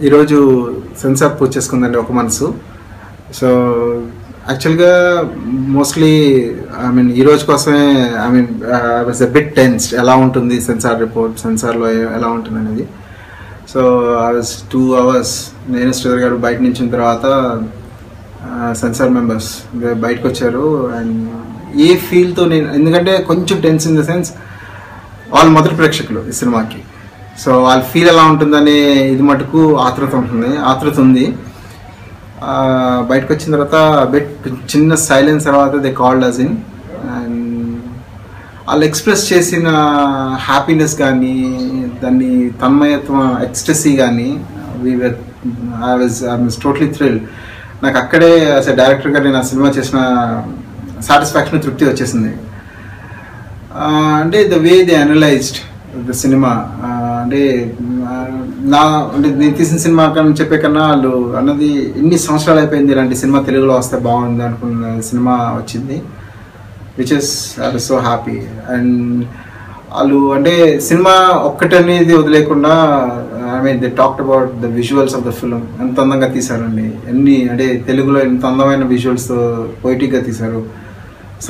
ఈరోజు సెన్సార్ పూజ చేసుకుందండి ఒక మనసు. సో యాక్చువల్గా మోస్ట్లీ ఈ రోజు కోసమే I was a bit tensed, ఎలా ఉంటుంది సెన్సార్ రిపోర్ట్, సెన్సార్లో ఎలా ఉంటుంది అనేది. సో ఐ వాజ్ 2 hours నేను శ్రీధర్ గారు బయట నుంచి తర్వాత సెన్సార్ మెంబర్స్ బయటకు వచ్చారు. అండ్ ఏ ఫీల్తో నేను, ఎందుకంటే కొంచెం టెన్స్ ఇన్ ద సెన్స్ వాళ్ళ మొదటి ప్రేక్షకులు ఈ సినిమాకి. సో వాళ్ళ ఫీల్ ఎలా ఉంటుందనే ఇది మటుకు ఆతృత ఉంది. బయటకు వచ్చిన తర్వాత చిన్న సైలెన్స్ తర్వాత they called us in. And వాళ్ళు ఎక్స్ప్రెస్ చేసిన హ్యాపీనెస్ కానీ, దాన్ని తన్మయత్వం, ఎక్స్టసీ కానీ, ఐ వాజ్ టోటలీ థ్రిల్డ్. నాకు అక్కడే అసలు డైరెక్టర్గా నేను ఆ సినిమా చేసిన సాటిస్ఫాక్షన్, తృప్తి వచ్చేసింది. అంటే the way they analysed the cinema, అంటే నేను తీసిన సినిమా కన్నా చెప్పే కన్నా వాళ్ళు అన్నది ఎన్ని సంవత్సరాలు అయిపోయింది ఇలాంటి సినిమా తెలుగులో వస్తే బాగుంది అనుకున్న సినిమా వచ్చింది, which is I was so happy. And వాళ్ళు అంటే సినిమా ఒక్కటనేది వదిలేకుండా they talked about the visuals of the film. ఎంత అందంగా తీశారండి, అంటే తెలుగులో ఎంత అందమైన విజువల్స్తో పొయిటిక్గా తీశారు.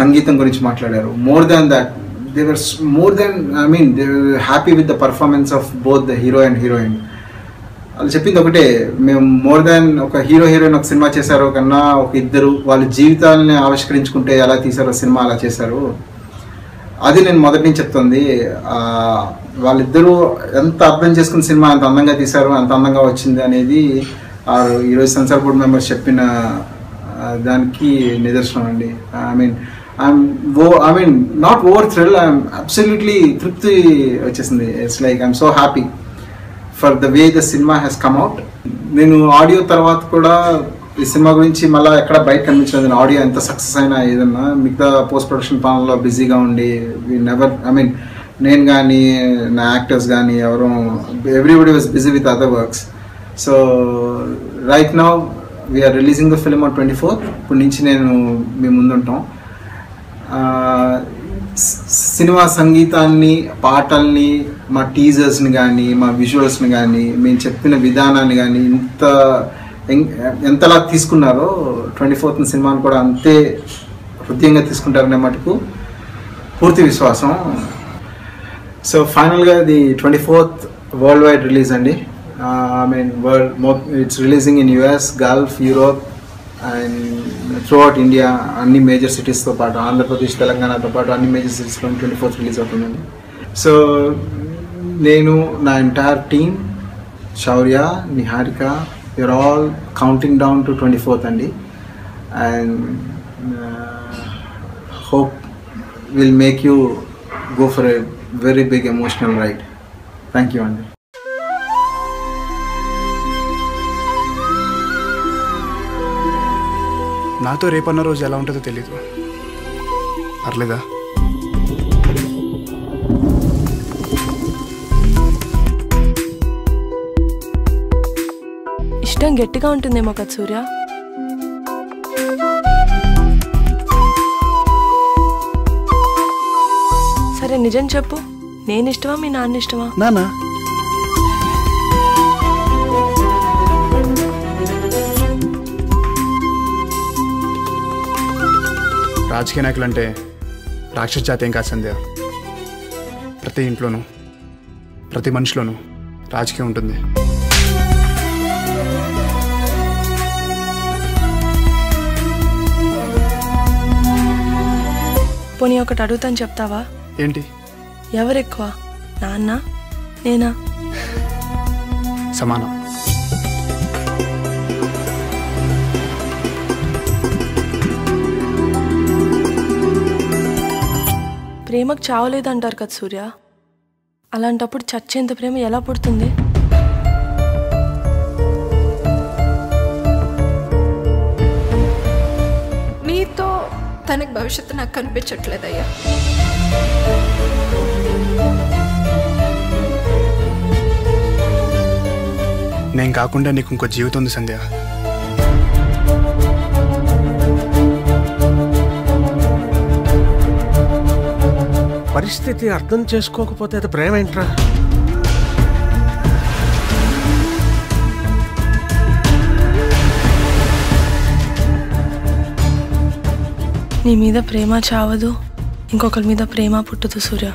సంగీతం గురించి మాట్లాడారు. More than that, they were more than, they were happy with the performance of both the hero and heroine. వాళ్ళు చెప్పింది ఒకటే, మేము మోర్ దాన్ ఒక హీరోయిన్ ఒక సినిమా చేశారో కన్నా ఒక ఇద్దరు వాళ్ళ జీవితాలని ఆవిష్కరించుకుంటే ఎలా తీశారో సినిమా అలా చేశారు. అది నేను మొదటి నుంచి చెప్తుంది. వాళ్ళిద్దరూ ఎంత అర్థం చేసుకున్న సినిమా ఎంత అందంగా తీశారు, అంత అందంగా వచ్చింది అనేది ఈరోజు సెన్సార్ బోర్డ్ మెంబర్స్ చెప్పిన దానికి నిదర్శనం అండి. I'm not over thrilled, I'm absolutely thripti vachesindi. It's like I'm so happy for the way the cinema has come out. Nenu audio tarvata kuda ee cinema gurinchi malla ekkada bike kanvinchadu. Audio enta success aina edanna migta post production panel busy ga undi, we never, నేను కానీ నా actors కానీ ఎవరు, everybody was busy with other works. So right now we are releasing the film on 24th. ఇప్పుడు నుంచి నేను మీ ముందు ఉంటాం. సినిమా సంగీతాన్ని, పాటల్ని, మా టీజర్స్ని కానీ, మా విజువల్స్ని కానీ, మేము చెప్పిన విధానాన్ని కానీ ఎంతలా తీసుకున్నారో 24th సినిమాని కూడా అంతే హృదయంగా తీసుకుంటారనే మటుకు పూర్తి విశ్వాసం. సో ఫైనల్గా ఇది 24th వరల్డ్ వైడ్ రిలీజ్ అండి. It's releasing in US, Gulf, Europe and throughout India. అన్ని మేజర్ సిటీస్తో పాటు ఆంధ్రప్రదేశ్, తెలంగాణతో పాటు అన్ని మేజర్ సిటీస్లో 24th రిలీజ్ అవుతుందండి. సో నేను, నా entire team, Shaurya, Niharika, you're all counting down to 24th అండి. And hope will make you go for a very big emotional ride. Thank you అండి. నాతో రేపన్న రోజు ఎలా ఉంటుందో తెలీదు. పర్లేదా? ఇష్టం గట్టిగా ఉంటుందేమో కదా సూర్య. సరే నిజం చెప్పు, నేను ఇష్టమా మీ నాన్న ఇష్టమా? నాన్న. రాజకీయ నాయకులు అంటే రాక్షస జాతి ఏం కాదు సంధ్య. ప్రతి ఇంట్లోనూ, ప్రతి మనిషిలోనూ రాజకీయం ఉంటుంది. పోనీ ఒకటి అడుగుతాను, చెప్తావా? ఏంటి? ఎవరెక్కువ, నాన్న నేనా? సమానం. ప్రేమకు చావలేదంటారు కదా సూర్య. అలాంటప్పుడు చచ్చేంత ప్రేమ ఎలా పుడుతుంది? మీతో తనకి భవిష్యత్తు నాకు కనిపించట్లేదయ్యా. నేను కాకుండా నీకు ఇంకో జీవితం ఉంది సంధ్య. పరిస్థితి అర్థం చేసుకోకపోతే అది ప్రేమ ఏంట్రా? నీ మీద ప్రేమ చావదు, ఇంకొకరి మీద ప్రేమ పుట్టదు సూర్య.